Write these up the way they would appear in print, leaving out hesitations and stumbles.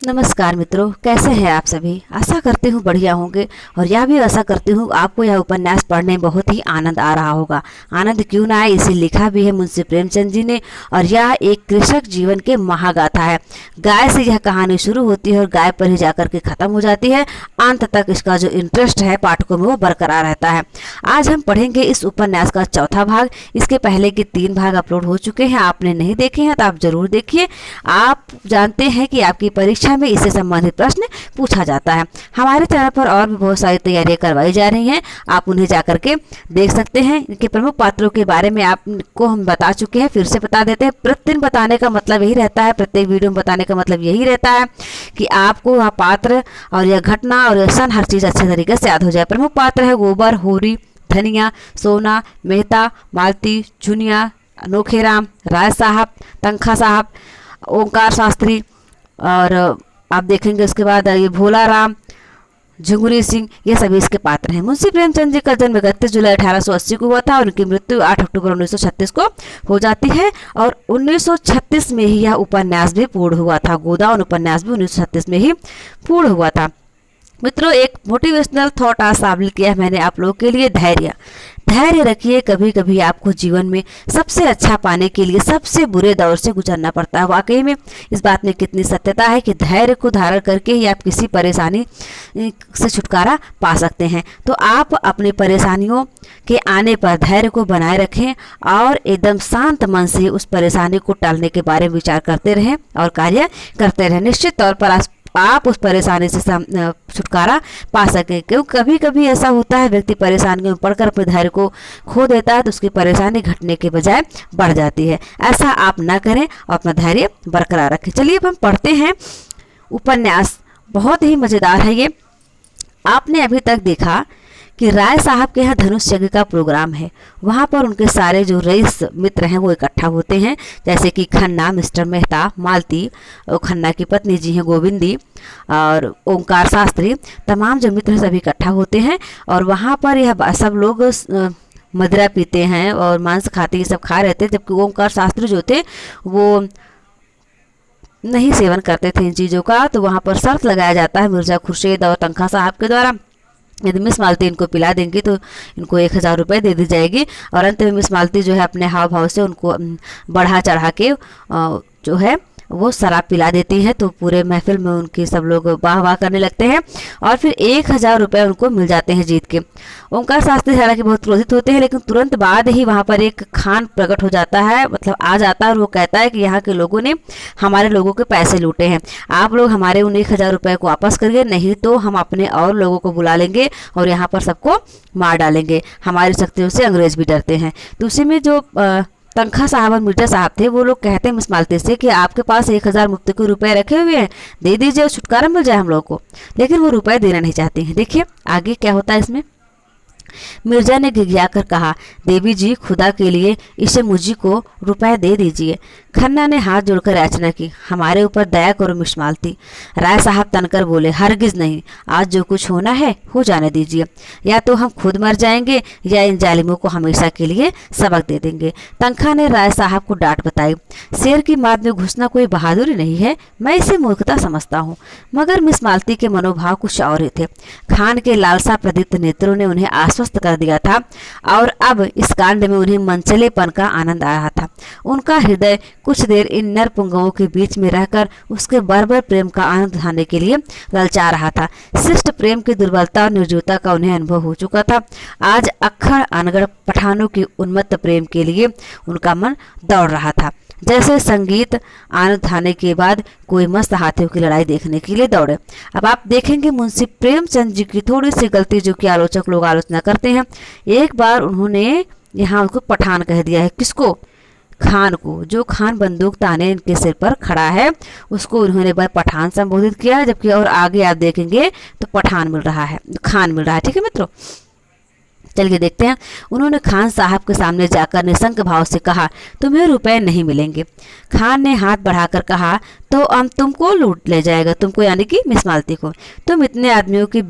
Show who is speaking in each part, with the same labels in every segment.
Speaker 1: नमस्कार मित्रों, कैसे हैं आप सभी। आशा करती हूँ बढ़िया होंगे और यह भी आशा करती हूँ आपको यह उपन्यास पढ़ने में बहुत ही आनंद आ रहा होगा। आनंद क्यों ना आए, इसे लिखा भी है मुंशी प्रेमचंद जी ने और यह एक कृषक जीवन के महागाथा है। गाय से यह कहानी शुरू होती है और गाय पर ही जाकर के खत्म हो जाती है। अंत तक इसका जो इंटरेस्ट है पाठकों में वो बरकरार रहता है। आज हम पढ़ेंगे इस उपन्यास का चौथा भाग। इसके पहले के 3 भाग अपलोड हो चुके हैं, आपने नहीं देखे हैं तो आप जरूर देखिए। आप जानते हैं कि आपकी परीक्षा में इससे संबंधित प्रश्न पूछा जाता है। हमारे चैनल पर और भी बहुत सारी तैयारियां करवाई जा रही हैं, आप उन्हें जाकर के देख सकते हैं। इनके प्रमुख पात्रों के बारे में आपको हम बता चुके हैं, फिर से बता देते हैं। प्रतिदिन बताने का मतलब यही रहता है, प्रत्येक वीडियो में बताने का मतलब यही रहता है कि आपको वह पात्र और यह घटना और यह सन हर चीज़ अच्छे तरीके से याद हो जाए। प्रमुख पात्र है गोबर, होरी, धनिया, सोना, मेहता, मालती, चुनिया, नोखेराम, राय साहब, तंखा साहब, ओंकार शास्त्री और आप देखेंगे उसके बाद ये भोला राम, झुंगुरी सिंह, ये सभी इसके पात्र हैं। मुंशी प्रेमचंद जी का जन्म 31 जुलाई 1880 को हुआ था और उनकी मृत्यु 8 अक्टूबर 1936 को हो जाती है और 1936 में ही यह उपन्यास भी पूर्ण हुआ था। गोदान उपन्यास भी 1936 में ही पूर्ण हुआ था। मित्रों, एक मोटिवेशनल थॉट आज शामिल किया है मैंने आप लोगों के लिए। धैर्य धैर्य रखिए। कभी कभी आपको जीवन में सबसे अच्छा पाने के लिए सबसे बुरे दौर से गुजरना पड़ता है। वाकई में इस बात में कितनी सत्यता है कि धैर्य को धारण करके ही आप किसी परेशानी से छुटकारा पा सकते हैं। तो आप अपनी परेशानियों के आने पर धैर्य को बनाए रखें और एकदम शांत मन से उस परेशानी को टालने के बारे में विचार करते रहें और कार्य करते रहें। निश्चित तौर पर आप उस परेशानी से छुटकारा पा सकें। क्योंकि कभी कभी ऐसा होता है व्यक्ति परेशानियों में पड़कर अपने धैर्य को खो देता है तो उसकी परेशानी घटने के बजाय बढ़ जाती है। ऐसा आप ना करें और अपना धैर्य बरकरार रखें। चलिए अब हम पढ़ते हैं उपन्यास। बहुत ही मज़ेदार है ये। आपने अभी तक देखा कि राय साहब के यहाँ धनुष यज्ञ का प्रोग्राम है। वहाँ पर उनके सारे जो रईस मित्र हैं वो इकट्ठा होते हैं, जैसे कि खन्ना, मिस्टर मेहता, मालती, खन्ना की पत्नी जी हैं गोविंदी और ओंकार शास्त्री, तमाम जो मित्र सभी इकट्ठा होते हैं और वहाँ पर यह सब लोग मदिरा पीते हैं और मांस खाते, ये सब खा रहे थे। जबकि ओंकार शास्त्री जो थे वो नहीं सेवन करते थे इन चीज़ों का। तो वहाँ पर शर्त लगाया जाता है मिर्जा खुर्शीद और तंखा साहब के द्वारा, यदि मिस मालती इनको पिला देंगी तो इनको 1000 रुपये दे दी जाएगी। और अंत में मिस मालती जो है अपने हाव भाव से उनको बढ़ा चढ़ा के जो है वो शराब पिला देती है। तो पूरे महफिल में उनकी सब लोग वाह वाह करने लगते हैं और फिर 1000 रुपये उनको मिल जाते हैं जीत के। ओंकार शास्त्री हालांकि बहुत क्रोधित होते हैं, लेकिन तुरंत बाद ही वहाँ पर एक खान प्रकट हो जाता है, मतलब आ जाता है और वो कहता है कि यहाँ के लोगों ने हमारे लोगों के पैसे लूटे हैं, आप लोग हमारे उन 1000 रुपये को वापस करिए, नहीं तो हम अपने और लोगों को बुला लेंगे और यहाँ पर सबको मार डालेंगे। हमारी शक्तियों से अंग्रेज भी डरते हैं। तो उसी में जो तंखा साहब और मिर्जा साहब थे वो लोग कहते हैं मिस मालती से कि आपके पास 1000 मुफ्त के रुपए रखे हुए हैं, दे दीजिए, छुटकारा मिल जाए हम लोग को। लेकिन वो रुपए देना नहीं चाहते हैं। देखिए आगे क्या होता है इसमें। मिर्जा ने गिड़गिड़ाकर कहा, देवी जी खुदा के लिए इसे मुझी को रुपए दे दीजिए। खन्ना ने हाथ जोड़कर याचना की, हमारे ऊपर दया करो मिस मालती। राय साहब तनकर बोले, हरगिज नहीं, आज जो कुछ होना है हो जाने दीजिए, या तो हम खुद मर जाएंगे या इन जालिमों को हमेशा के लिए सबक दे देंगे। तंखा ने राय साहब को डांट बताई, शेर की माद में घुसना कोई बहादुरी नहीं है, मैं इसे मूर्खता समझता हूँ। मगर मिस मालती के मनोभाव कुछ और ही थे। खान के लालसा प्रदीप्त नेत्रों ने उन्हें आश्वस्त कर दिया था और अब इस कांड में उन्हें मनचलेपन का आनंद आ रहा था। उनका हृदय कुछ देर इन नर पुंगवों के बीच में रहकर उसके बर्बर प्रेम का आनंद उठाने के लिए ललचा रहा था। शिष्ट प्रेम की दुर्बलता और निर्जीवता का उन्हें अनुभव हो चुका था। आज अक्खड़ अनगढ़ पठानों की उन्मत्त प्रेम के लिए उनका मन दौड़ रहा था, जैसे संगीत आनंद उठाने के बाद कोई मस्त हाथियों की लड़ाई देखने के लिए दौड़े। अब आप देखेंगे मुंशी प्रेमचंद जी की थोड़ी सी गलती जो कि आलोचक लोग आलोचना करते हैं। एक बार उन्होंने यहाँ उनको पठान कह दिया है। किसको? खान को। जो खान बंदूक ताने इनके सिर पर खड़ा है उसको उन्होंने बार पठान संबोधित किया है। जबकि और आगे आप देखेंगे तो पठान मिल रहा है, खान मिल रहा है। ठीक है मित्रों, चलिए देखते हैं। उन्होंने खान साहब के सामने जाकर निशंक भाव से कहा, तुम्हें रुपए नहीं मिलेंगे। खान ने हाथ बढ़ाकर कहा, तो हम तुमको लूट ले जाएगा। तुमको यानी कि मिस मालती को। तुम इतने आदमियों के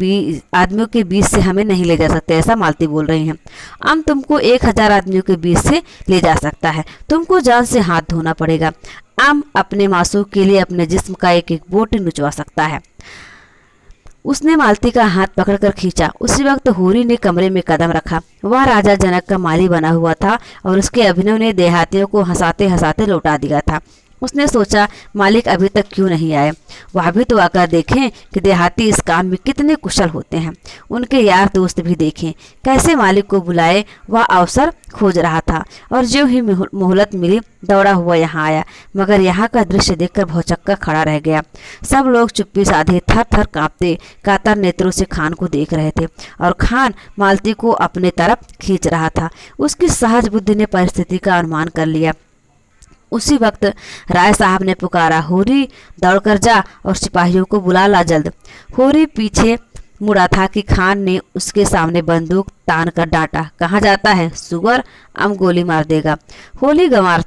Speaker 1: बीच से हमें नहीं ले जा सकते, ऐसा मालती बोल रही हैं। हम तुमको 1000 आदमियों के बीच से ले जा सकता है। तुमको जान से हाथ धोना पड़ेगा। हम अपने मासूम के लिए अपने जिस्म का एक एक बोटी नुचवा सकता है। उसने मालती का हाथ पकड़कर खींचा। उसी वक्त होरी ने कमरे में कदम रखा। वह राजा जनक का माली बना हुआ था और उसके अभिनव ने देहातियों को हंसाते हंसाते लौटा दिया था। उसने सोचा, मालिक अभी तक क्यों नहीं आए? वह भी तो आकर देखें कि देहाती इस काम में कितने कुशल होते हैं। उनके यार दोस्त भी देखें कैसे मालिक को बुलाए। वह अवसर खोज रहा था और जो ही मोहलत मिली दौड़ा हुआ यहाँ आया, मगर यहाँ का दृश्य देखकर भौचक्का खड़ा रह गया। सब लोग चुप्पी साधे थर थर कांपते कातर नेत्रों से खान को देख रहे थे और खान मालती को अपने तरफ खींच रहा था। उसकी सहज बुद्धि ने परिस्थिति का अनुमान कर लिया। उसी वक्त राय साहब ने पुकारा, होरी दौड़कर जा और सिपाहियों को बुला ला जल्द। होरी पीछे मुड़ा था कि खान ने उसके सामने बंदूक तान कर डांटा, कहाँ जाता है सुअर, हम गोली मार देगा। होरी गंवार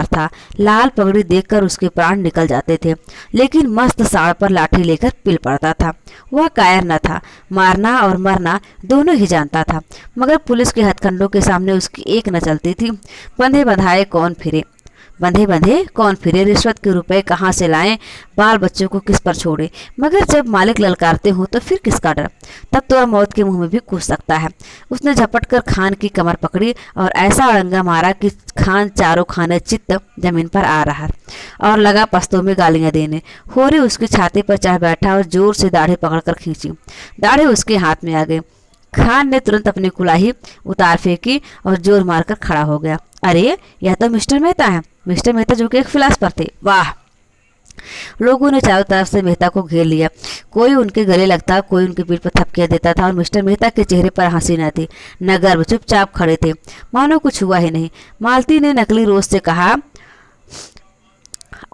Speaker 1: था। लाल पगड़ी देखकर उसके प्राण निकल जाते थे, लेकिन मस्त साड़ पर लाठी लेकर पिल पड़ता था। वह कायर न था, मारना और मरना दोनों ही जानता था, मगर पुलिस के हथकंडों के सामने उसकी एक न चलती थी। बंधे बंधे कौन फिरे, रिश्वत के रुपए कहाँ से लाएं, बाल बच्चों को किस पर छोड़े। मगर जब मालिक ललकारते हो तो फिर किसका डर? तब तो वह मौत के मुंह में भी कूद सकता है। उसने झपट कर खान की कमर पकड़ी और ऐसा अड़ंगा मारा कि खान चारों खाने चित्त जमीन पर आ रहा और लगा पस्तों में गालियां देने। होरी उसकी छाती पर चढ़ बैठा और जोर से दाढ़ी पकड़कर खींची। दाढ़ी उसके हाथ में आ गई। खान ने तुरंत अपनी कुल्हाड़ी उतार फेंकी और जोर मारकर खड़ा हो गया। अरे, यह तो मिस्टर मेहता है। मिस्टर मेहता जो कि एक फिलासफर थे। वाह! लोगों ने चारों तरफ से मेहता को घेर लिया। कोई उनके गले लगता, कोई उनके पीठ पर थपकियां देता था और मिस्टर मेहता के चेहरे पर हंसी न थी न गर्व। चुपचाप खड़े थे, मानो कुछ हुआ ही नहीं। मालती ने नकली रोज से कहा,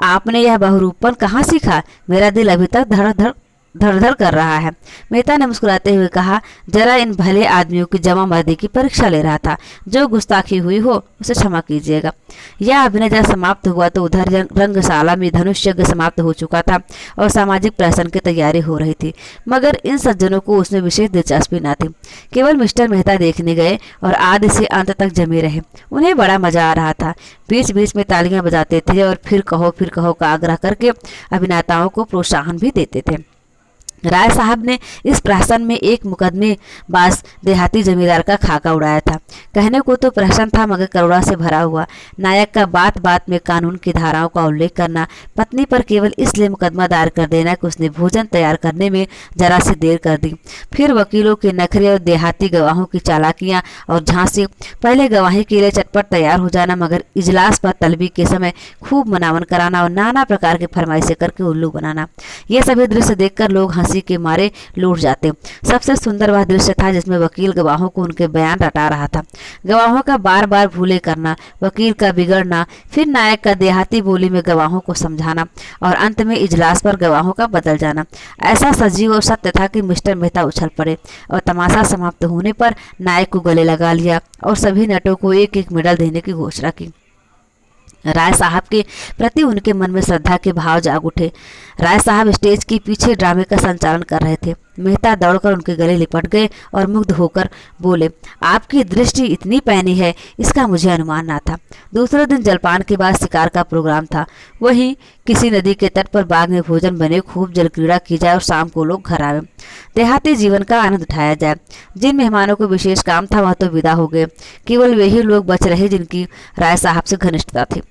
Speaker 1: आपने यह बहुरूपन कहाँ सीखा? मेरा दिल अभी तक धड़ धड़ कर रहा है। मेहता ने मुस्कुराते हुए कहा, जरा इन भले आदमियों की जमा मर्दी की परीक्षा ले रहा था। जो गुस्ताखी हुई हो उसे क्षमा कीजिएगा। यह अभिनय जब समाप्त हुआ तो उधर रंगशाला में धनुष यज्ञ समाप्त हो चुका था और सामाजिक प्रहसन की तैयारी हो रही थी, मगर इन सज्जनों को उसमें विशेष दिलचस्पी न थी। केवल मिस्टर मेहता देखने गए और आदि से अंत तक जमे रहे। उन्हें बड़ा मजा आ रहा था। बीच बीच में तालियां बजाते थे और फिर कहो का आग्रह करके अभिनेताओं को प्रोत्साहन भी देते थे। राय साहब ने इस प्रहसन में एक मुकदमेबाज देहाती जमींदार का खाका उड़ाया था। कहने को तो प्रहसन था, मगर करुणा से भरा हुआ। नायक का बात बात में कानून की धाराओं का उल्लेख करना, पत्नी पर केवल इसलिए मुकदमा दायर कर देना कि उसने भोजन तैयार करने में जरा सी देर कर दी। फिर वकीलों के नखरे और देहाती गवाहों की चालाकियां और झांसी। पहले गवाही के लिए चटपट तैयार हो जाना, मगर इजलास पर तलबी के समय खूब मनावन कराना और नाना प्रकार की फरमाइशें करके उल्लू बनाना। ये सभी दृश्य देखकर लोग हंसी के मारे लौट जाते। सबसे सुंदर वह दृश्य था जिसमें वकील गवाहों को उनके बयान रटा रहा था। गवाहों का बार बार भूले करना, वकील का बिगड़ना, फिर नायक का देहाती बोली में गवाहों को समझाना और अंत में इजलास पर गवाहों का बदल जाना। ऐसा सजीव और सत्य था कि मिस्टर मेहता उछल पड़े और तमाशा समाप्त होने पर नायक को गले लगा लिया और सभी नटों को एक एक मेडल देने की घोषणा की। राय साहब के प्रति उनके मन में श्रद्धा के भाव जाग उठे। राय साहब स्टेज के पीछे ड्रामे का संचालन कर रहे थे। मेहता दौड़कर उनके गले लिपट गए और मुग्ध होकर बोले, आपकी दृष्टि इतनी पैनी है, इसका मुझे अनुमान ना था। दूसरे दिन जलपान के बाद शिकार का प्रोग्राम था। वहीं किसी नदी के तट पर बाग में भोजन बने, खूब जल क्रीड़ा की जाए और शाम को लोग घर आवे, देहाती जीवन का आनंद उठाया जाए। जिन मेहमानों को विशेष काम था वह तो विदा हो गए। केवल वही लोग बच रहे जिनकी राय साहब से घनिष्ठता थी।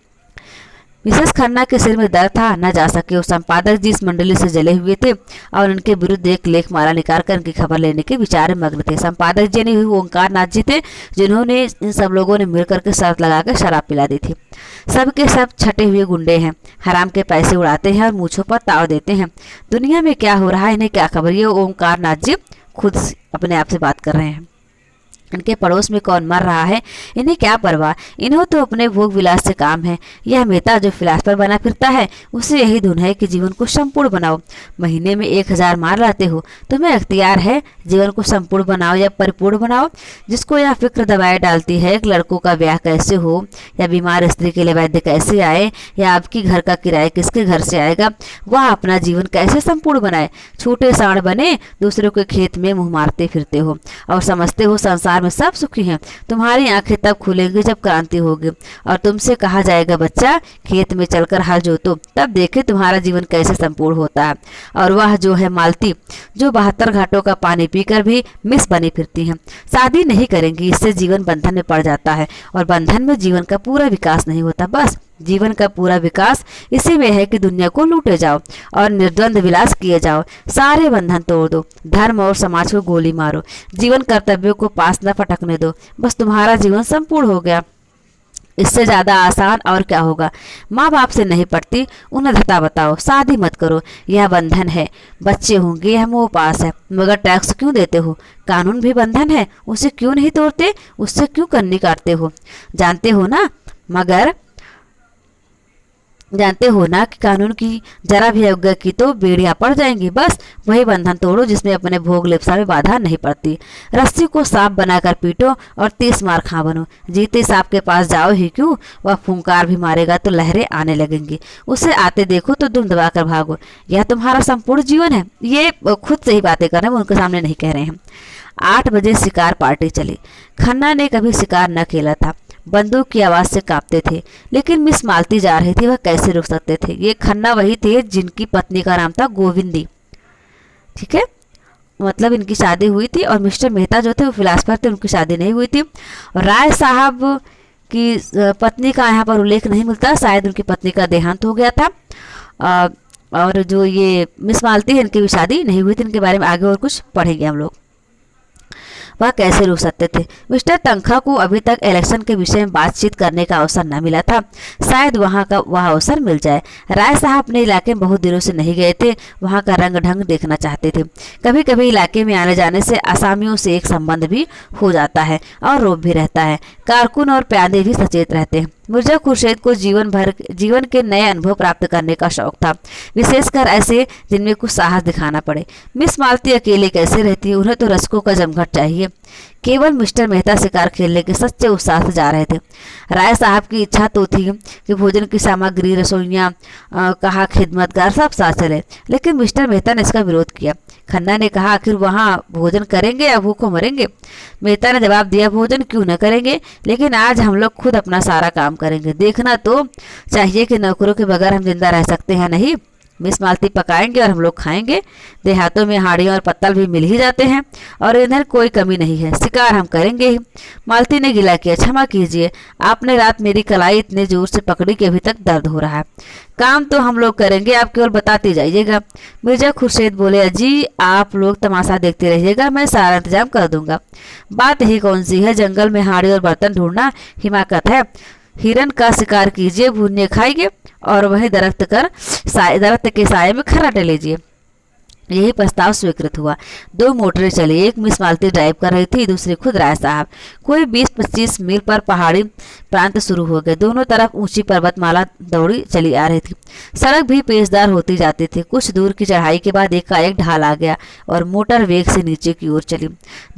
Speaker 1: मिसेस खन्ना के सिर में दर्द था, न जा सके। और संपादक जी इस मंडली से जले हुए थे और उनके विरुद्ध एक लेख माला निकालकर उनकी खबर लेने के विचार में मग्न थे। संपादक जी नहीं हुए ओंकार नाथ जी थे, जिन्होंने इन सब लोगों ने मिलकर के शर्त लगाकर शराब पिला दी थी। सब के सब छटे हुए गुंडे हैं, हराम के पैसे उड़ाते हैं और मूछों पर ताव देते हैं। दुनिया में क्या हो रहा है इन्हें क्या खबर? ये ओंकार नाथ जी खुद अपने आप से बात कर रहे हैं। इनके पड़ोस में कौन मर रहा है, इन्हें क्या परवाह, इन्हों तो अपने भोग विलास से काम है। यह मेहता जो फिलासफर बना फिरता है, उसे यही धुन है कि जीवन को संपूर्ण बनाओ। महीने में 1000 मार लाते हो, तुम्हें अख्तियार है जीवन को संपूर्ण बनाओ या परिपूर्ण बनाओ। जिसको यह फिक्र दबाए डालती है कि लड़कों का ब्याह कैसे हो, या बीमार स्त्री के लिए वैद्य कैसे आए, या आपकी घर का किराया किसके घर से आएगा, वह अपना जीवन कैसे संपूर्ण बनाए। छोटे साढ़ बने दूसरों के खेत में मुंह मारते फिरते हो और समझते हो संसार में सब सुखी हैं। तुम्हारी आंखें तब खुलेंगी जब क्रांति होगी और तुमसे कहा जाएगा, बच्चा खेत में चलकर हल जोतो, तब देखे तुम्हारा जीवन कैसे संपूर्ण होता है। और वह जो है मालती, जो 72 घाटों का पानी पीकर भी मिस बनी फिरती हैं, शादी नहीं करेंगी, इससे जीवन बंधन में पड़ जाता है और बंधन में जीवन का पूरा विकास नहीं होता। बस जीवन का पूरा विकास इसी में है कि दुनिया को लूटे जाओ और निर्द्वंद विलास किए जाओ। सारे बंधन तोड़ दो, धर्म और समाज को गोली मारो, जीवन कर्तव्यों को पास न फटकने दो, बस तुम्हारा जीवन संपूर्ण हो गया। इससे ज्यादा आसान और क्या होगा। माँ बाप से नहीं पड़ती, उन्हें धता बताओ, शादी मत करो, यह बंधन है। बच्चे होंगे, यह मोह पास है, मगर टैक्स क्यों देते हो। कानून भी बंधन है, उसे क्यों नहीं तोड़ते, उससे क्यों कन्नी काटते हो। जानते हो ना, मगर जानते हो ना कि कानून की जरा भी अवज्ञा की तो बेड़ियां पड़ जाएंगी। बस वही बंधन तोड़ो जिसमें अपने भोग लिप्सा में बाधा नहीं पड़ती। रस्सी को सांप बनाकर पीटो और 30 मार खा बनो। जीते सांप के पास जाओ ही क्यों, वह फुंकार भी मारेगा तो लहरें आने लगेंगी, उसे आते देखो तो दुम दबाकर भागो। यह तुम्हारा संपूर्ण जीवन है। ये खुद से ही बातें कर रहे हैं, उनके सामने नहीं कह रहे हैं। 8 बजे शिकार पार्टी चली। खन्ना ने कभी शिकार न खेला था, बंदूक की आवाज से कांपते थे, लेकिन मिस मालती जा रही थी, वह कैसे रुक सकते थे। ये खन्ना वही थे जिनकी पत्नी का नाम था गोविंदी, ठीक है, मतलब इनकी शादी हुई थी और मिस्टर मेहता जो थे वो फिलासफर थे, उनकी शादी नहीं हुई थी। और राय साहब की पत्नी का यहाँ पर उल्लेख नहीं मिलता, शायद उनकी पत्नी का देहांत हो गया था। और जो ये मिस मालती है, इनकी भी शादी नहीं हुई थी। इनके बारे में आगे और कुछ पढ़ेंगे हम लोग। वह कैसे रुक सकते थे। मिस्टर तनखा को अभी तक इलेक्शन के विषय में बातचीत करने का अवसर न मिला था, शायद वहां का वह अवसर मिल जाए। राय साहब अपने इलाके में बहुत दिनों से नहीं गए थे, वहां का रंग ढंग देखना चाहते थे। कभी कभी इलाके में आने जाने से आसामियों से एक संबंध भी हो जाता है और रोब भी रहता है। कारकुन और प्यादे भी सचेत रहते हैं। मिर्जा खुर्शीद को जीवन के नए अनुभव प्राप्त करने का शौक था, विशेषकर ऐसे जिनमें कुछ साहस दिखाना पड़े। मिस मालती अकेले कैसे रहती है, उन्हें तो रसिकों का जमघट चाहिए। केवल मिस्टर मेहता शिकार खेलने के सच्चे उत्साह से जा रहे थे। राय साहब की इच्छा तो थी कि भोजन की सामग्री, रसोइयाँ, कहा खिदमतगार सब साथ चले, लेकिन मिस्टर मेहता ने इसका विरोध किया। खन्ना ने कहा, आखिर वहाँ भोजन करेंगे या भूखों मरेंगे। मेहता ने जवाब दिया, भोजन क्यों न करेंगे, लेकिन आज हम लोग खुद अपना सारा काम करेंगे। देखना तो चाहिए कि नौकरों के बगैर हम जिंदा रह सकते हैं नहीं। मिस मालती पकाएंगे और हम लोग खाएंगे। देहातों में हाड़ियाँ और पत्तल भी मिल ही जाते हैं और इधर कोई कमी नहीं है, शिकार हम करेंगे ही। मालती ने गिला किया, क्षमा कीजिए, आपने रात मेरी कलाई इतने जोर से पकड़ी कि अभी तक दर्द हो रहा है। काम तो हम लोग करेंगे, आप केवल बताते जाइएगा। मिर्जा खुर्शीद बोले, अजी आप लोग तमाशा देखते रहिएगा, मैं सारा इंतजाम कर दूंगा। बात यही कौन सी है, जंगल में हाड़ी और बर्तन ढूंढना हिमाकत है। हिरन का शिकार कीजिए, भूनिए खाइए और वही दरख्त के साये में खर्राटे लीजिए। यही प्रस्ताव स्वीकृत हुआ। 2 मोटरें चली, एक मिस मालती ड्राइव कर रही थी, दूसरी खुद राय साहब। कोई 20-25 मील पर पहाड़ी प्रांत शुरू हो गए, दोनों तरफ ऊंची पर्वतमाला दौड़ी चली आ रही थी। सड़क भी पेचदार होती जाती थी। कुछ दूर की चढ़ाई के बाद एकाएक ढाल आ गया और मोटर वेग से नीचे की ओर चली।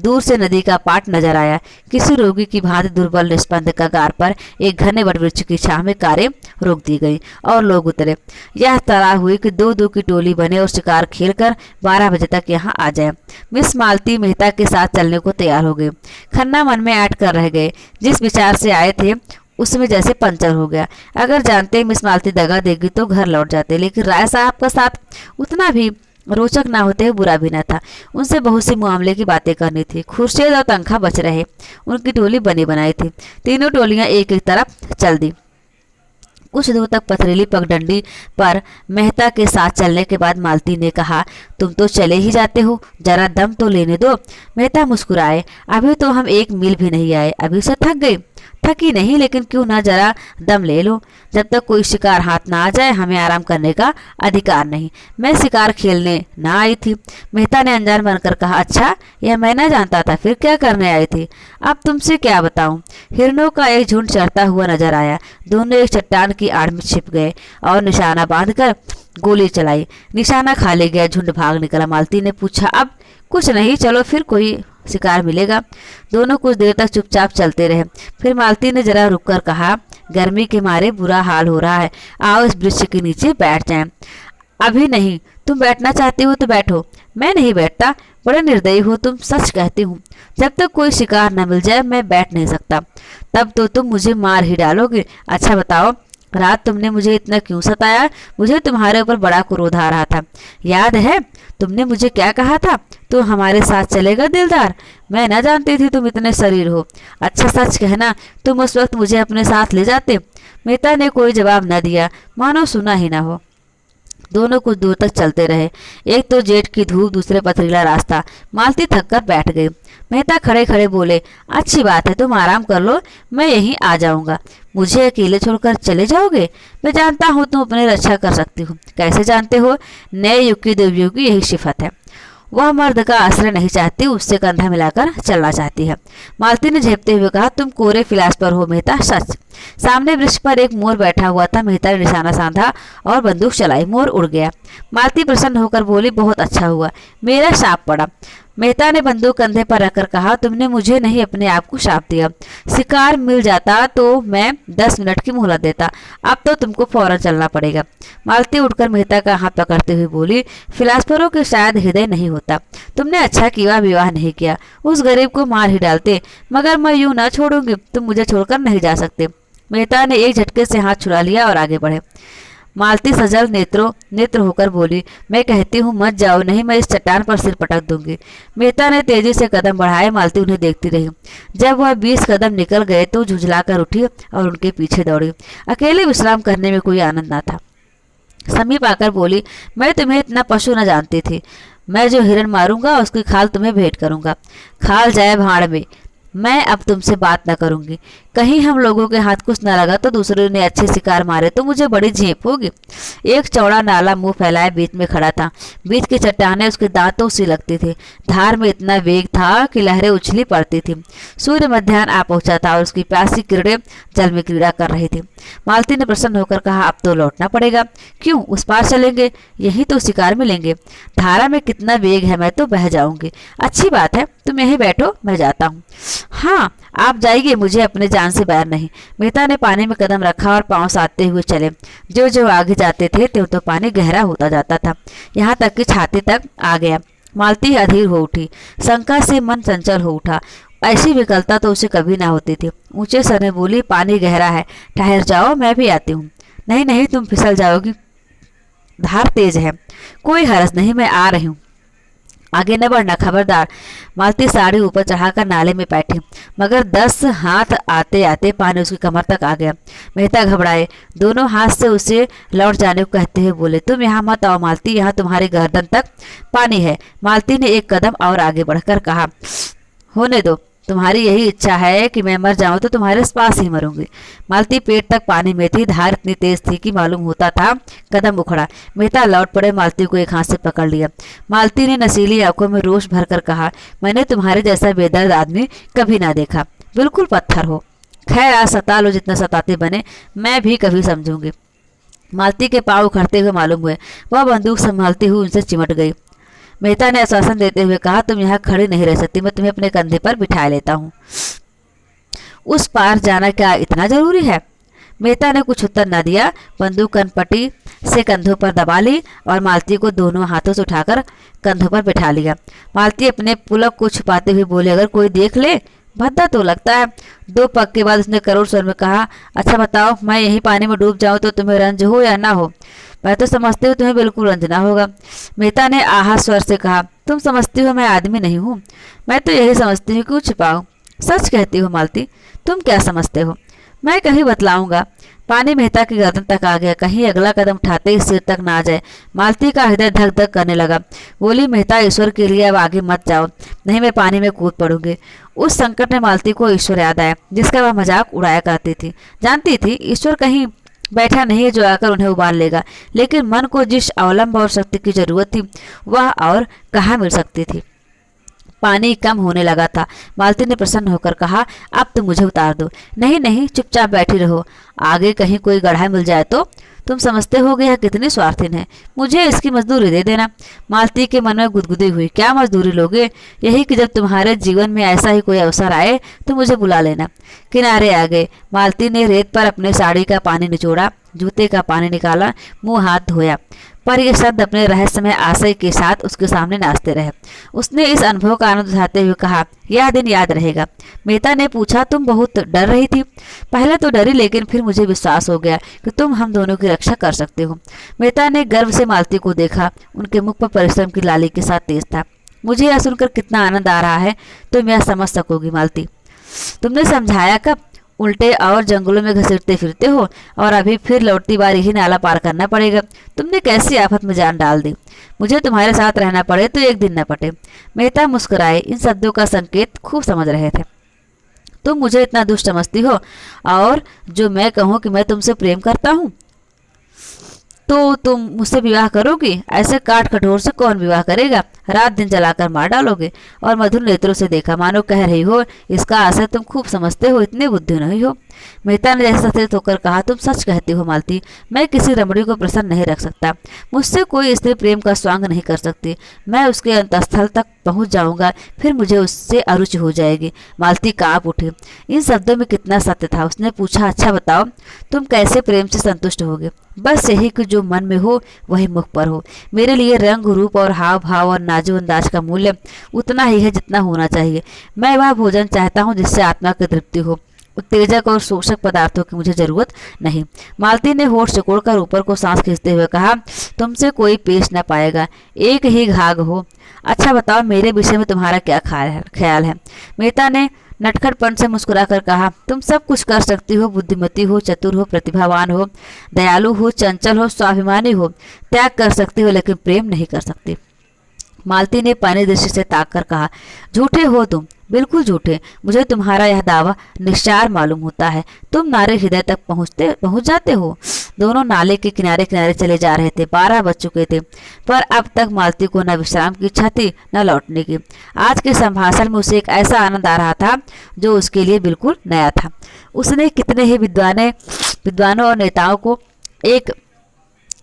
Speaker 1: दूर से नदी का पाट नजर आया। किसी रोगी की भांति दुर्बल निष्पंद कगार पर एक घने वटवृक्ष की छांव में कारें रोक दी गई और लोग उतरे। यह तरा हुई कि 2-2 की टोली बने और शिकार खेलकर 12 बजे तक यहाँ आ जाए। मिस मालती मेहता के साथ चलने को तैयार हो गए। खन्ना मन में ऐड कर रह गए, जिस विचार से आए थे उसमें जैसे पंचर हो गया। अगर जानते मिस मालती दगा देगी तो घर लौट जाते, लेकिन राय साहब का साथ उतना भी रोचक ना होते हुए बुरा भी न था। उनसे बहुत सी मामले की बातें करनी थी। खुर्शीद और तनखा बच रहे, उनकी टोली बनी बनाई थी। तीनों टोलियां एक एक तरफ चल दी। कुछ दूर तक पथरीली पगडंडी पर मेहता के साथ चलने के बाद मालती ने कहा, तुम तो चले ही जाते हो, जरा दम तो लेने दो। मेहता मुस्कुराए, अभी तो हम 1 मील भी नहीं आए, अभी से थक गए। थकी नहीं, लेकिन क्यों ना जरा दम ले लो। जब तक कोई शिकार हाथ ना आ जाए हमें आराम करने का अधिकार नहीं। मैं शिकार खेलने ना आई थी। मेहता ने अनजान बनकर कहा, अच्छा, यह मैं ना जानता था, फिर क्या करने आई थी? अब तुमसे क्या बताऊं। हिरणों का एक झुंड चढ़ता हुआ नजर आया। दोनों एक चट्टान की आड़ में छिप गए और निशाना बांधकर गोली चलाई। निशाना खा ले गया, झुंड भाग निकला। मालती ने पूछा, अब? कुछ नहीं, चलो फिर कोई शिकार मिलेगा। दोनों कुछ देर तक चुपचाप चलते रहे। फिर मालती ने जरा रुककर कहा, गर्मी के मारे बुरा हाल हो रहा है, आओ इस वृक्ष के नीचे बैठ जाएं। अभी नहीं, तुम बैठना चाहती हो तो बैठो। मैं नहीं बैठता, बड़े निर्दयी हो तुम, सच कहती हूँ। जब तक कोई शिकार न मिल जाए मैं बैठ नहीं सकता। तब तो तुम मुझे मार ही डालोगे। अच्छा बताओ, रात तुमने मुझे इतना क्यों सताया? मुझे तुम्हारे ऊपर बड़ा क्रोध आ रहा था, याद है? तुमने मुझे क्या कहा था? तू हमारे साथ चलेगा दिलदार? मैं न जानती थी तुम इतने शरीर हो। अच्छा सच कहना, तुम उस वक्त मुझे अपने साथ ले जाते? मेहता ने कोई जवाब न दिया, मानो सुना ही ना हो। दोनों कुछ दूर तक चलते रहे। एक तो जेठ की धूप, दूसरे पथरीला रास्ता। मालती थक कर बैठ गई। मेहता खड़े खड़े बोले, अच्छी बात है, तुम आराम कर लो, मैं यहीं आ जाऊंगा। मुझे अकेले छोड़कर चले जाओगे? मैं जानता हूँ तुम अपनी रक्षा कर सकती हो। कैसे जानते हो? नए युग की देवियों की यही सिफत है। वह मर्द का आश्रय नहीं चाहती, उससे कंधा मिलाकर चलना चाहती है। मालती ने झेपते हुए कहा, तुम कोरे फिलासफर हो मेहता, सच। सामने वृक्ष पर एक मोर बैठा हुआ था। मेहता ने निशाना साधा और बंदूक चलाई। मोर उड़ गया। मालती प्रसन्न होकर बोली, बहुत अच्छा हुआ, मेरा शाप पड़ा। मेहता ने बंदूक कंधे पर रखकर कहा, तुमने मुझे नहीं अपने आप को शाप दिया। शिकार मिल जाता तो मैं 10 मिनट की मोहलत देता, अब तो तुमको फौरन चलना पड़ेगा। मालती उठकर मेहता का हाथ पकड़ते हुए बोली, फिलासफरों के शायद हृदय नहीं होता। तुमने अच्छा किया विवाह नहीं किया, उस गरीब को मार ही डालते। मगर मैं यूं ना छोड़ूंगी, तुम मुझे छोड़कर नहीं जा सकते। मेहता ने एक झटके से हाथ छुड़ा लिया और आगे बढ़े। मालती सजल नेत्र होकर बोली, मैं कहती हूँ मत जाओ, नहीं मैं इस चट्टान पर सिर पटक दूंगी। मेहता ने तेजी से कदम बढ़ाए। मालती उन्हें देखती रही। जब वह 20 कदम निकल गए तो झुंझलाकर उठी और उनके पीछे दौड़ी। अकेले विश्राम करने में कोई आनंद न था। समीप आकर बोली, मैं तुम्हें इतना पशु न जानती थी। मैं जो हिरण मारूंगा उसकी खाल तुम्हें भेंट करूंगा। खाल जाए भाड़ में, मैं अब तुमसे बात न करूंगी। कहीं हम लोगों के हाथ कुछ न लगा तो दूसरे ने अच्छे शिकार मारे तो मुझे बड़ी झेप होगी। एक चौड़ा नाला मुंह फैलाए बीच में खड़ा था। बीच की चट्टानें उसके दांतों से लगती थी। धार में इतना वेग था कि लहरें उछली पड़ती थी। सूर्य मध्याह्न आ पहुंचा था और उसकी प्यासी किरणें जल में क्रीड़ा कर रही थी। मालती ने प्रसन्न होकर कहा, अब तो लौटना पड़ेगा। क्यों? उस पार चलेंगे, यही तो शिकार मिलेंगे। धारा में कितना वेग है, मैं तो बह जाऊंगी। अच्छी बात है, तुम यहीं बैठो, मैं जाता हूँ। हाँ, आप जाइए, मुझे अपने जान से बैर नहीं। मेहता ने पानी में कदम रखा और पांव साधते हुए चले। जो जो आगे जाते थे त्यों तो पानी गहरा होता जाता था, यहाँ तक कि छाती तक आ गया। मालती अधीर हो उठी। शंका से मन चंचल हो उठा। ऐसी विकलता तो उसे कभी ना होती थी। ऊंचे सर में बोली, पानी गहरा है, ठहर जाओ, मैं भी आती हूँ। नहीं नहीं, तुम फिसल जाओगी, धार तेज है। कोई हरस नहीं, मैं आ रही हूँ, आगे न बढ़ना, खबरदार। मालती साड़ी ऊपर चढ़ाकर नाले में बैठी, मगर 10 हाथ आते आते पानी उसकी कमर तक आ गया। मेहता घबराए। दोनों हाथ से उसे लौट जाने को कहते हुए बोले, तुम यहाँ मत आओ मालती, यहाँ तुम्हारे गर्दन तक पानी है। मालती ने एक कदम और आगे बढ़कर कहा, होने दो, तुम्हारी यही इच्छा है कि मैं मर जाऊं तो तुम्हारे पास ही मरूंगी। मालती पेट तक पानी में थी। धार इतनी तेज थी कि मालूम होता था कदम उखड़ा। मेहता लौट पड़े। मालती को एक हाथ से पकड़ लिया। मालती ने नशीली आंखों में रोष भरकर कहा, मैंने तुम्हारे जैसा बेदर्द आदमी कभी ना देखा, बिल्कुल पत्थर हो। खैर, आज सता लो, जितना सताते बने, मैं भी कभी समझूंगी। मालती के पाँव उखड़ते हुए मालूम हुए। वह बंदूक संभालती हुई उनसे चिमट गई। मेहता ने आश्वासन देते हुए कहा, तुम यहाँ खड़ी नहीं रह सकती, मैं तुम्हें अपने कंधे पर बिठा लेता हूँ। उस पार जाना क्या इतना जरूरी है? मेहता ने कुछ उत्तर न दिया। बंदूक कनपटी से कंधों पर दबा ली और मालती को दोनों हाथों से उठाकर कंधों पर बिठा लिया। मालती अपने पुलक को छुपाते हुए बोले, अगर कोई देख ले? भद्दा तो लगता है। 2 पग के बाद उसने करोड़ स्वर में कहा, अच्छा बताओ, मैं यही पानी में डूब जाऊं तो तुम्हें रंज हो या ना हो? मैं तो समझती हूँ तुम्हें बिल्कुल रंज ना होगा। मेहता ने आहा स्वर से कहा, तुम समझती हो मैं आदमी नहीं हूँ? मैं तो यही समझती हूँ, क्यों छिपाऊं? सच कहती हो मालती, तुम क्या समझते हो? मैं कहीं बतलाऊंगा। पानी मेहता की गर्दन तक आ गया, कहीं अगला कदम उठाते ही सिर तक ना आ जाए। मालती का हृदय धक धक करने लगा। बोली, मेहता, ईश्वर के लिए अब आगे मत जाओ, नहीं मैं पानी में कूद पड़ूंगी। उस संकट में मालती को ईश्वर याद आया, जिसका वह मजाक उड़ाया करती थी। जानती थी ईश्वर कहीं बैठा नहीं है जो आकर उन्हें उबार लेगा, लेकिन मन को जिस अवलंब और शक्ति की जरूरत थी वह और कहाँ मिल सकती थी। पानी कम होने लगा था। मालती ने प्रसन्न होकर कहा, अब तुम मुझे उतार दो। नहीं नहीं, चुपचाप बैठी रहो, आगे कहीं कोई गड्ढा मिल जाए तो। तुम समझते हो यह कितनी स्वार्थीन है, मुझे इसकी मजदूरी दे देना। मालती के मन में गुदगुदी हुई, क्या मजदूरी लोगे? यही कि जब तुम्हारे जीवन में ऐसा ही कोई अवसर आए तो मुझे बुला लेना। किनारे आ गए। मालती ने रेत पर अपने साड़ी का पानी निचोड़ा, जूते का पानी निकाला, मुंह हाथ धोया, पर यह शब्द अपने रहस्यमय आशय के साथ उसके सामने नाचते रहे। उसने इस अनुभव का आनंद उठाते हुए कहा, यह दिन याद रहेगा। मेहता ने पूछा, तुम बहुत डर रही थी? पहले तो डरी, लेकिन फिर मुझे विश्वास हो गया कि तुम हम दोनों की रक्षा कर सकते हो। मेहता ने गर्व से मालती को देखा। उनके मुख पर परिश्रम की लाली के साथ तेज था। मुझे यह सुनकर कितना आनंद आ रहा है तुम यह समझ सकोगी मालती। तुमने समझाया कब? उल्टे और जंगलों में घसीटते फिरते हो और अभी फिर लौटती बार यही नाला पार करना पड़ेगा। तुमने कैसी आफत में जान डाल दी। मुझे तुम्हारे साथ रहना पड़े तो एक दिन न पटे। मेहता मुस्कुराए। इन शब्दों का संकेत खूब समझ रहे थे। तुम मुझे इतना दुष्ट समझती हो और जो मैं कहूँ कि मैं तुमसे प्रेम करता हूँ तो तुम मुझसे विवाह करोगी? ऐसे काट कठोर से कौन विवाह करेगा? रात दिन जलाकर मार डालोगे। और मधुर नेत्रों से देखा, मानो कह रही हो, इसका आशय तुम खूब समझते हो, इतनी बुद्धि नहीं हो। मेहता ने जैसे सचेत होकर कहा, तुम सच कहती हो मालती, मैं किसी रमणी को प्रसन्न नहीं रख सकता। मुझसे कोई स्त्री प्रेम का स्वांग नहीं कर सकती। मैं उसके अंतस्थल तक पहुंच जाऊंगा, फिर मुझे उससे अरुचि हो जाएगी। मालती कांप उठी। इन शब्दों में कितना सत्य था। उसने पूछा, अच्छा बताओ, तुम कैसे प्रेम से संतुष्ट होगे? बस यही कि जो मन में हो वही मुख पर हो। मेरे लिए रंग रूप और हाव भाव और नाजो अंदाज का मूल्य उतना ही है जितना होना चाहिए। मैं वह भोजन चाहता हूँ जिससे आत्मा की तृप्ति हो। उत्तेजक और शोषक पदार्थों की मुझे जरूरत नहीं। मालती ने होठ सिकोड़कर ऊपर को सांस खींचते हुए कहा, तुमसे कोई पेश न पाएगा, एक ही घाघ हो। अच्छा बताओ, मेरे विषय में तुम्हारा क्या ख्याल है? मेहता ने नटखटपन से मुस्कुराकर कहा, तुम सब कुछ कर सकती हो, बुद्धिमती हो, चतुर हो, प्रतिभावान हो, दयालु हो, चंचल हो, स्वाभिमानी हो, त्याग कर सकती हो, लेकिन प्रेम नहीं कर सकती। मालती ने पानी दृष्टि से ताक कर कहा, झूठे हो तुम, बिल्कुल झूठे। मुझे तुम्हारा यह दावा निश्चार मालूम होता है। तुम नारे हृदय तक पहुंच जाते हो। दोनों नाले के किनारे किनारे चले जा रहे थे। 12 बज चुके थे, पर अब तक मालती को न विश्राम की इच्छा थी न लौटने की। आज के संभाषण में उसे एक ऐसा आनंद आ रहा था जो उसके लिए बिल्कुल नया था। उसने कितने ही विद्वानों और नेताओं को एक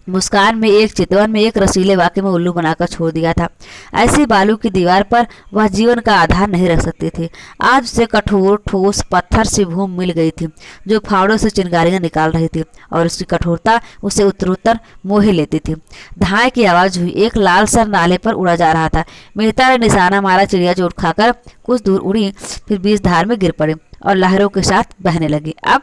Speaker 1: मुस्कान में, एक चितवन में, एक रसीले वाक्य में उल्लू बनाकर छोड़ दिया था। ऐसी बालू की दीवार पर वह जीवन का आधार नहीं रख सकती थी। आज उसे कठोर ठोस पत्थर सी भूमि मिल गई थी जो फावड़ों से चिंगारियां निकाल रही थी, और उसकी कठोरता उसे उत्तरोत्तर मोहे लेती थी। धाए की आवाज हुई। एक लाल सर नाले पर उड़ा जा रहा था। मेहता ने निशाना मारा। चिड़िया चोट खाकर कुछ दूर उड़ी, फिर बीच धार में गिर पड़ी और लहरों के साथ बहने लगी। अब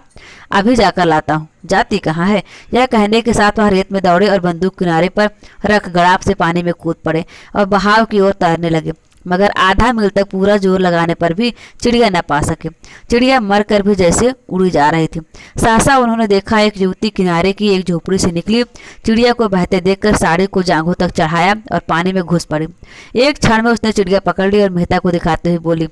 Speaker 1: अभी जाकर लाता हूँ। जाती कहाँ है? यह कहने के साथ वह रेत में दौड़े और बंदूक किनारे पर रख गड़ाप से पानी में कूद पड़े और बहाव की ओर तैरने लगे। मगर आधा मील तक पूरा जोर लगाने पर भी चिड़िया न पा सके। चिड़िया मर कर भी जैसे उड़ी जा रही थी। सहसा उन्होंने देखा, एक युवती किनारे की एक झोपड़ी से निकली, चिड़िया को बहते देखकर साड़ी को जांघों तक चढ़ाया और पानी में घुस पड़ी। एक क्षण में उसने चिड़िया पकड़ ली और मेहता को दिखाते हुए बोली,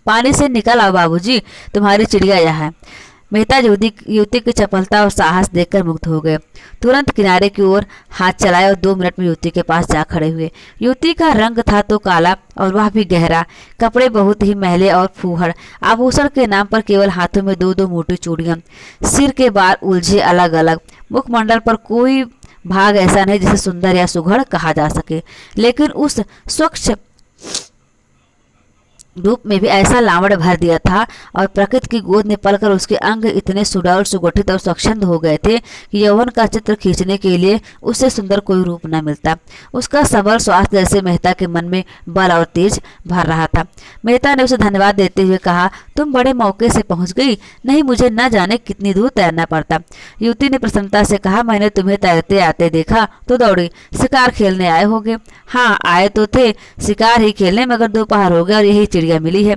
Speaker 1: पानी से निकल आओ बाबूजी, तुम्हारी चिड़िया यहाँ है। मेहता युवती की चपलता और साहस देखकर मुग्ध हो गए। तुरंत किनारे की ओर हाथ चलाए और 2 मिनट में युवती के पास जा खड़े हुए। युवती का रंग था तो काला और वह भी गहरा, कपड़े बहुत ही मैले और फूहड़, आभूषण के नाम पर केवल हाथों में 2-2 मोटी चूड़ियां, सिर के बाल उलझे अलग अलग, मुखमंडल पर कोई भाग ऐसा नहीं जिसे सुंदर या सुघड़ कहा जा सके, लेकिन उस स्वच्छ रूप में भी ऐसा लावण्य भर दिया था और प्रकृति की गोद में पलकर उसके अंग इतने सुडौल, सुगठित और स्वच्छंद हो गए थे कि यौवन का चित्र खींचने के लिए उससे सुंदर कोई रूप न मिलता। उसका सबल स्वास्थ्य जैसे मेहता के मन में बल और तेज भर रहा था। मेहता ने उसे धन्यवाद देते हुए कहा, तुम बड़े मौके से पहुंच गई, नहीं मुझे न जाने कितनी दूर तैरना पड़ता। युवती ने प्रसन्नता से कहा, मैंने तुम्हें तैरते आते देखा तो दौड़ी। शिकार खेलने आए होगे? हाँ, आए तो थे शिकार ही खेलने, मगर दोपहर हो गया और यही चिड़िया मिली है।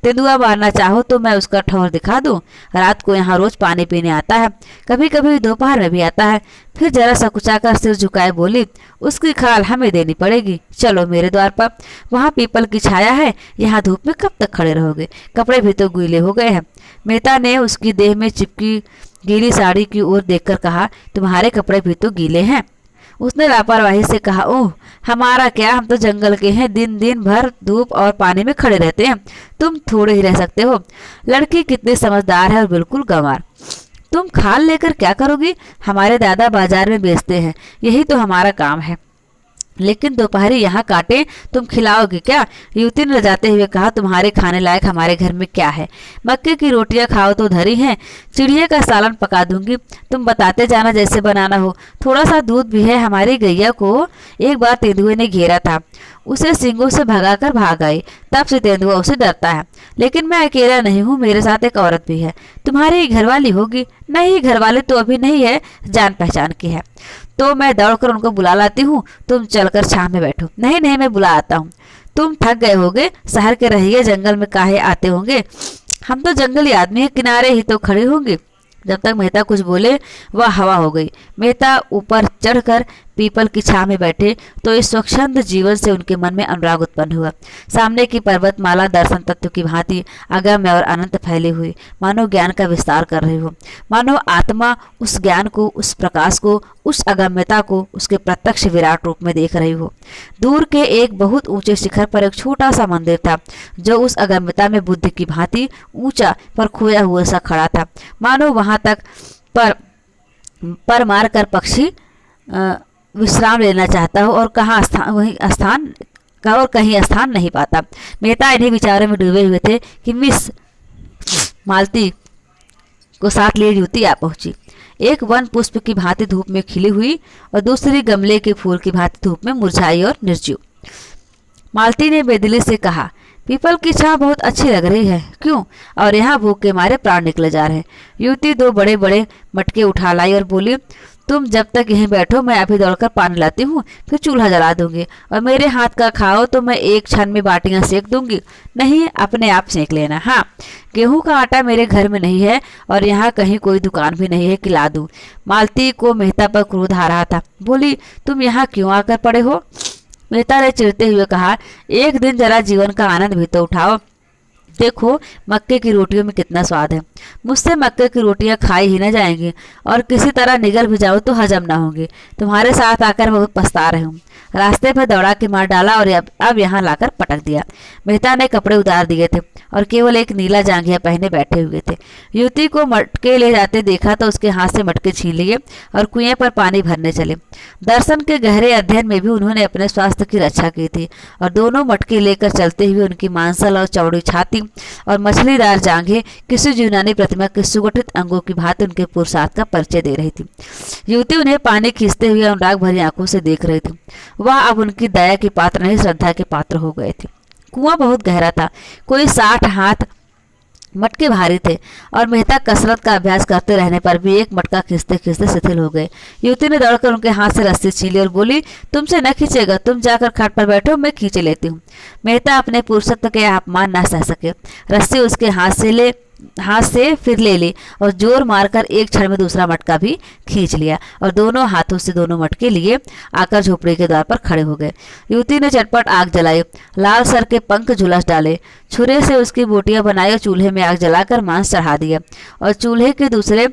Speaker 1: तेंदुआ मारना चाहो तो मैं उसका ठौर दिखा दूं। रात को यहाँ रोज पानी पीने आता है, कभी कभी दोपहर में भी आता है। फिर जरा सकुचाकर सिर झुकाए बोली, उसकी खाल हमें देनी पड़ेगी, चलो मेरे द्वार पर। वहाँ पीपल की छाया है, यहाँ धूप में कब तक खड़े रहोगे, कपड़े भी तो गीले हो गए हैं। मेहता ने उसकी देह में चिपकी गीली साड़ी की ओर देखकर कहा, तुम्हारे कपड़े भी तो गीले हैं। उसने लापरवाही से कहा, ओह हमारा क्या, हम तो जंगल के हैं, दिन दिन भर धूप और पानी में खड़े रहते हैं, तुम थोड़े ही रह सकते हो। लड़की कितनी समझदार है और बिल्कुल गंवार। तुम खाल लेकर क्या करोगी, हमारे दादा बाजार में बेचते हैं, यही तो हमारा काम है। लेकिन दोपहरी यहाँ काटे तुम खिलाओगे क्या? युवती ने लजाते हुए कहा, तुम्हारे खाने लायक हमारे घर में क्या है, मक्के की रोटियां खाओ तो धरी हैं, चिड़िया का सालन पका दूंगी, तुम बताते जाना जैसे बनाना हो। थोड़ा सा दूध भी है। हमारी गैया को एक बार तेंदुए ने घेरा था, उसे सींगों से भगाकर भाग गई, तब से तेंदुआ उसे डरता है। लेकिन मैं अकेला नहीं हूँ, मेरे साथ एक औरत भी है। तुम्हारी ही घरवाली होगी? नहीं, घरवाली तो अभी नहीं है, जान पहचान की है। तो मैं दौड़कर उनको बुला लाती हूँ, तुम चलकर छांव में बैठो। नहीं नहीं, मैं बुला आता हूँ। तुम थक गए होगे, शहर के रहिए, जंगल में काहे आते होंगे, हम तो जंगली आदमी हैं, किनारे ही तो खड़े होंगे। जब तक मेहता कुछ बोले वह हवा हो गई। मेहता ऊपर चढ़कर पीपल की छांव में बैठे तो इस स्वच्छंद जीवन से उनके मन में अनुराग उत्पन्न हुआ। सामने की पर्वतमाला दर्शन तत्व की भांति अगम्य और अनंत फैली हुई, मानो ज्ञान का विस्तार कर रही हो, मानो आत्मा उस ज्ञान को, उस प्रकाश को, उस अगम्यता को उसके प्रत्यक्ष विराट रूप में देख रही हो। दूर के एक बहुत ऊंचे शिखर पर एक छोटा सा मंदिर था, जो उस अगम्यता में बुद्ध की भांति ऊंचा पर खोया हुआ सा खड़ा था, मानो वहां तक पर मार कर पक्षी विश्राम लेना चाहता हो और कहीं स्थान नहीं पाता। मेहता इन्हीं विचारों में डूबे हुए थे कि मिस मालती को साथ लिए युवती आ पहुंची। एक वन पुष्प की भांति धूप में खिली हुई और दूसरी गमले के फूल की भांति धूप में मुरझाई और निर्जीव। मालती ने बेदिली से कहा, पीपल की छांव बहुत अच्छी लग रही है, क्यों? और यहाँ भूख के मारे प्राण निकले जा रहे हैं। युवती दो बड़े बड़े मटके उठा लाई और बोली, तुम जब तक यहीं बैठो, मैं अभी दौड़कर पानी लाती हूँ, फिर चूल्हा जला दूंगी, और मेरे हाथ का खाओ तो मैं एक क्षण में बाटियां सेक दूंगी। नहीं, अपने आप सेक लेना। हाँ, गेहूं का आटा मेरे घर में नहीं है और यहाँ कहीं कोई दुकान भी नहीं है कि ला दूं। मालती को मेहता पर क्रोध आ रहा था। बोली, तुम यहाँ क्यों आकर पड़े हो? मेहता ने चिढ़ते हुए कहा, एक दिन जरा जीवन का आनंद भी तो उठाओ। देखो मक्के की रोटियों में कितना स्वाद है, मुझसे मक्के की रोटियां खाई ही न जाएंगी, और किसी तरह निगल भी जाओ तो हजम ना होंगी। तुम्हारे साथ आकर बहुत पछता रहे हूँ। रास्ते पर दौड़ा के मार डाला और अब यहाँ लाकर पटक दिया। मेहता ने कपड़े उतार दिए थे और केवल एक नीला जांघिया पहने बैठे हुए थे। युवती को मटके ले जाते देखा तो उसके हाथ से मटके छीन लिए और कुएं पर पानी भरने चले। दर्शन के गहरे अध्ययन में भी उन्होंने अपने स्वास्थ्य की रक्षा की थी और दोनों मटके लेकर चलते हुए उनकी मांसल और चौड़ी छाती और मछलीदार जांघें किसी यूनानी प्रतिमा के सुगठित अंगों की भांति उनके पुरुषार्थ का परिचय दे रही थी। युवती उन्हें पानी खींचते हुए अनुराग भरी आंखों से देख रही थी। वह अब उनकी दया के पात्र नहीं, श्रद्धा के पात्र हो गए थे। कुआं बहुत गहरा था, कोई 60 हाथ, मटके भारी थे और मेहता कसरत का अभ्यास करते रहने पर भी एक मटका खींचते खींचते शिथिल हो गए। युवती ने दौड़कर उनके हाथ से रस्सी छीन ली और बोली, तुमसे न खींचेगा, तुम जाकर खाट पर बैठो, मैं खींच लेती हूँ। मेहता अपने पुरुषत्व के अपमान न सह सके, रस्सी उसके हाथ से फिर ले ली और जोर मारकर एक क्षण में दूसरा मटका भी खींच लिया और दोनों हाथों से दोनों मटके लिए आकर झोपड़ी के द्वार पर खड़े हो गए। युवती ने चटपट आग जलाई, लाल सर के पंख झुलस डाले, छुरे से उसकी बोटियां बनाई और चूल्हे में आग जलाकर मांस चढ़ा दिया और चूल्हे के दूसरे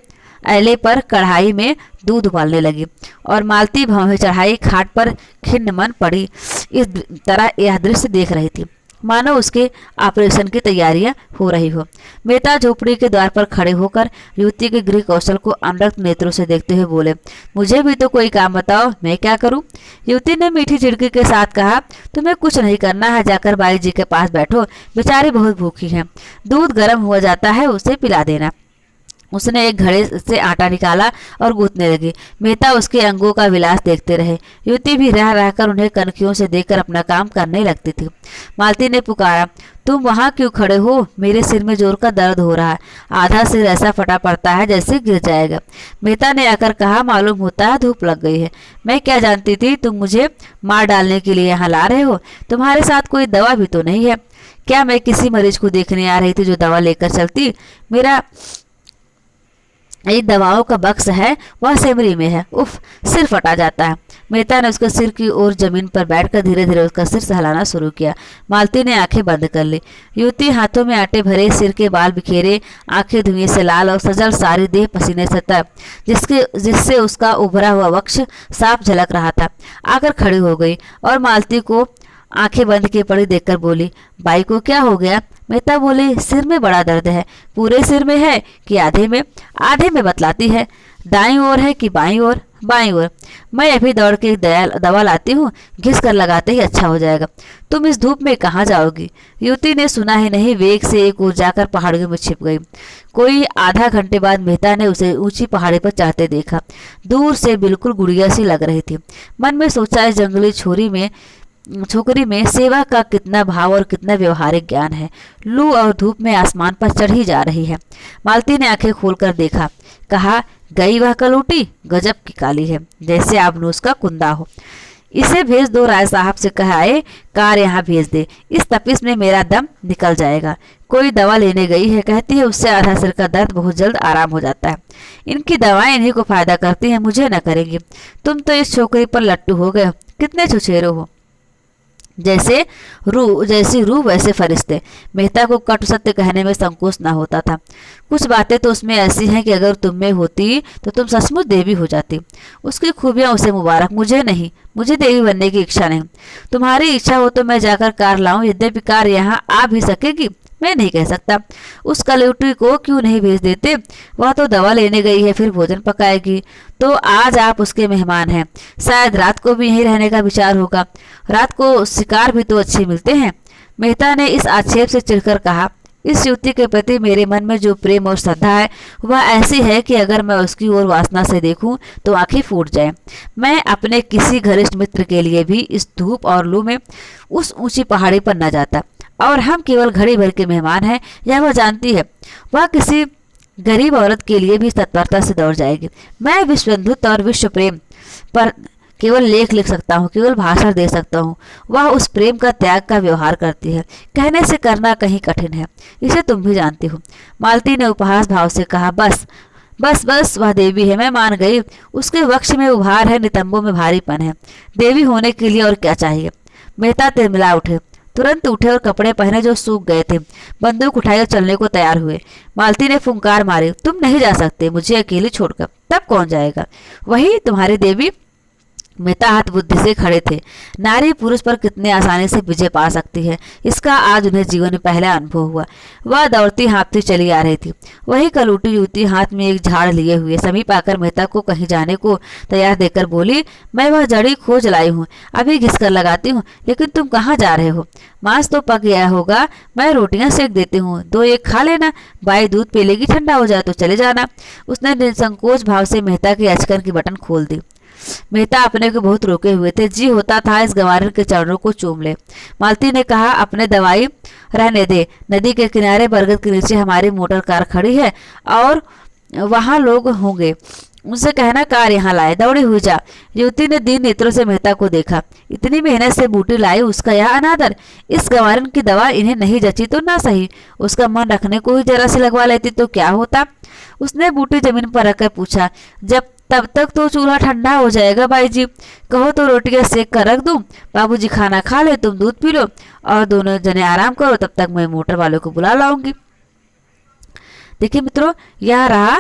Speaker 1: ऐले पर कढ़ाई में दूध उबालने लगी और मालती भौहें चढ़ाई खाट पर खिन्न मन पड़ी। इस तरह यह दृश्य देख रही थी मानो उसके ऑपरेशन की तैयारियां हो रही हो। मेहता झोपड़ी के द्वार पर खड़े होकर युवती के गृह कौशल को अनुरक्त नेत्रों से देखते हुए बोले, मुझे भी तो कोई काम बताओ, मैं क्या करूं? युवती ने मीठी झिड़की के साथ कहा, तुम्हें कुछ नहीं करना है, जाकर बाई जी के पास बैठो, बेचारी बहुत भूखी है, दूध गर्म हुआ जाता है, उसे पिला देना। उसने एक घड़े से आटा निकाला और गूंथने लगी। मेहता उसके अंगों का विलास देखते रहे। युवती भी रह रहकर उन्हें कनखियों से देखकर अपना काम करने लगती थी। मालती ने पुकारा, तुम वहाँ क्यों खड़े हो? मेरे सिर में जोर का दर्द हो रहा है, आधा सिर ऐसा फटा पड़ता है जैसे गिर जाएगा। मेहता ने आकर कहा, मालूम होता है धूप लग गई है। मैं क्या जानती थी तुम मुझे मार डालने के लिए यहाँ ला रहे हो? तुम्हारे साथ कोई दवा भी तो नहीं है। क्या मैं किसी मरीज को देखने आ रही थी जो दवा लेकर चलती? मेरा ये दवाओं का बक्स है वह सेमरी में है। उफ, सिर फटा जाता है। मेहता ने उसके सिर की ओर जमीन पर बैठकर धीरे धीरे उसका सिर सहलाना शुरू किया। मालती ने आंखें बंद कर ली। युवती हाथों में आटे भरे, सिर के बाल बिखेरे, आंखें धुएं से लाल और सजल, सारी देह पसीने से तर, जिससे उसका उभरा हुआ वक्ष साफ झलक रहा था। आकर खड़ी हो गई और मालती को आंखें बंद किए पड़ी देखकर बोली, बाई को क्या हो गया? मेहता बोली, सिर में बड़ा दर्द है। पूरे सिर में है कि आधे में? आधे में बतलाती है। दाईं ओर है कि बाईं ओर? बाईं ओर। मैं अभी दौड़ के दवा लाती हूँ, घिस कर लगाते ही अच्छा हो जाएगा। तुम इस धूप में कहाँ जाओगी? युवती ने सुना ही नहीं, वेग से एक ओर जाकर पहाड़ियों में छिप गई। कोई आधा घंटे बाद मेहता ने उसे ऊंची पहाड़ी पर चढ़ते देखा। दूर से बिल्कुल गुड़िया सी लग रही थी। मन में सोचा, इस जंगली छोकरी में सेवा का कितना भाव और कितना व्यवहारिक ज्ञान है। लू और धूप में आसमान पर चढ़ ही जा रही है। मालती ने आंखें खोलकर देखा। कहा, गई वह कलूटी, गजब की काली है, जैसे आबनूस का कुंदा हो। इसे भेज दो, राय साहब से कहा है, कार यहाँ भेज दे। इस तपिश में मेरा दम निकल जाएगा। कोई दवा लेने गई है, कहती है उससे आधा सिर का दर्द बहुत जल्द आराम हो जाता है। इनकी दवाएं इन्हीं को फायदा करती हैं, मुझे न करेंगी। तुम तो इस छोकरी पर लट्टू हो गए। कितने छुछेरे हो, जैसी रूह वैसे फरिश्ते। मेहता को कटु सत्य कहने में संकोच न होता था। कुछ बातें तो उसमें ऐसी हैं कि अगर तुम में होती तो तुम सचमुच देवी हो जाती। उसकी खूबियां उसे मुबारक, मुझे नहीं। मुझे देवी बनने की इच्छा नहीं। तुम्हारी इच्छा हो तो मैं जाकर कार लाऊं, यद्यपि कार यहाँ आ भी सकेगी मैं नहीं कह सकता। उस कलौटी को क्यों नहीं भेज देते? वह तो दवा लेने गई है, फिर भोजन पकाएगी। तो आज आप उसके मेहमान हैं, शायद रात को भी यहीं रहने का विचार होगा। रात को शिकार भी तो अच्छे मिलते हैं। मेहता ने इस आक्षेप से चिढ़कर कहा, इस युवती के प्रति मेरे मन में जो प्रेम और श्रद्धा है वह ऐसी है कि अगर मैं उसकी ओर वासना से देखूं तो आंखें फूट जाए। मैं अपने किसी घनिष्ठ मित्र के लिए भी इस धूप और लू में उस ऊंची पहाड़ी पर न जाता, और हम केवल घड़ी भर के मेहमान हैं, यह वह जानती है। वह किसी गरीब औरत के लिए भी तत्परता से दौड़ जाएगी। मैं विश्वबंधुत्व और विश्व प्रेम पर केवल लेख लिख सकता हूँ, केवल भाषण दे सकता हूँ। वह उस प्रेम का त्याग का व्यवहार करती है। कहने से करना कहीं कठिन है, इसे तुम भी जानती हो। मालती ने उपहास भाव से कहा, बस बस बस, वह देवी है, मैं मान गई। उसके वक्ष में उभार है, नितंबों में भारीपन है। देवी होने के लिए और क्या चाहिए? मेहता तिलमिला उठे, तुरंत उठे और कपड़े पहने जो सूख गए थे। बंदूक उठाई और चलने को तैयार हुए। मालती ने फुंकार मारी, तुम नहीं जा सकते मुझे अकेले छोड़कर। तब कौन जाएगा? वही तुम्हारी देवी। मेहता हाथ बुद्धि से खड़े थे। नारी पुरुष पर कितने आसानी से विजय पा सकती है, इसका आज उन्हें जीवन में पहला अनुभव हुआ। वह दौड़ती हाँफती चली आ रही थी। वही कलूटी युवती हाथ में एक झाड़ लिए हुए समीप आकर मेहता को कहीं जाने को तैयार देकर बोली, मैं वह जड़ी खोज लाई हूँ, अभी घिस कर लगाती हूँ। लेकिन तुम कहाँ जा रहे हो? मांस तो पक गया होगा, मैं रोटियां सेक देती हूँ, दो एक खा लेना। बाई दूध पी लेगी, ठंडा हो जाए तो चले जाना। उसने निसंकोच भाव से मेहता के अचकन की बटन खोल दी। मेहता अपने को बहुत रोके हुए थे। जी होता था इस गंवार के चरणों को चूम ले। मालती ने कहा, अपने दवाई रहने दे। नदी के किनारे बरगद के नीचे हमारी मोटर कार खड़ी है और वहां लोग होंगे, उनसे कहना कार यहाँ लाए। दौड़ी हुई जा। युवती ने दीन नेत्रों से मेहता को देखा। इतनी मेहनत से बूटी लाई, उसका यह अनादर। इस गंवारन की दवा इन्हें नहीं जची तो ना सही, उसका मन रखने को ही जरा सी लगवा लेती तो क्या होता? उसने बूटी जमीन पर रखकर पूछा, जब तब तक तो चूल्हा ठंडा हो जाएगा बाई जी, कहो तो रोटियां सेक कर रख दूं। बाबूजी खाना खा ले, तुम दूध पी लो और दोनों जने आराम करो, तब तक मैं मोटर वालों को बुला लाऊंगी। देखिए मित्रों, यह रहा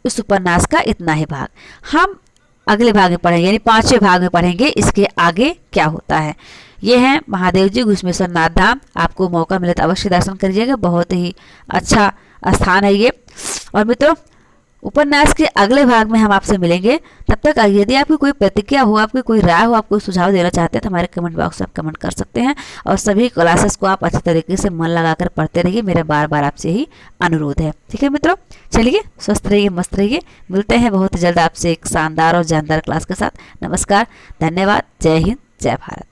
Speaker 1: इस उपन्यास का इतना ही भाग। हम अगले भाग में पढ़ेंगे, यानी 5वें भाग में पढ़ेंगे इसके आगे क्या होता है। ये है महादेव जी घुश्मेश्वर नाथ धाम। आपको मौका मिले तो अवश्य दर्शन करिएगा, बहुत ही अच्छा स्थान है ये। और मित्रों, उपन्यास के अगले भाग में हम आपसे मिलेंगे। तब तक यदि आपकी कोई प्रतिक्रिया हो, आपकी कोई राय हो, आप कोई सुझाव देना चाहते हैं तो हमारे कमेंट बॉक्स में आप कमेंट कर सकते हैं। और सभी क्लासेस को आप अच्छी तरीके से मन लगाकर पढ़ते रहिए, मेरा बार बार आपसे ही अनुरोध है। ठीक है मित्रों, चलिए स्वस्थ रहिए, मस्त रहिए। मिलते हैं बहुत जल्द आपसे एक शानदार और जानदार क्लास के साथ। नमस्कार, धन्यवाद, जय हिंद, जय भारत।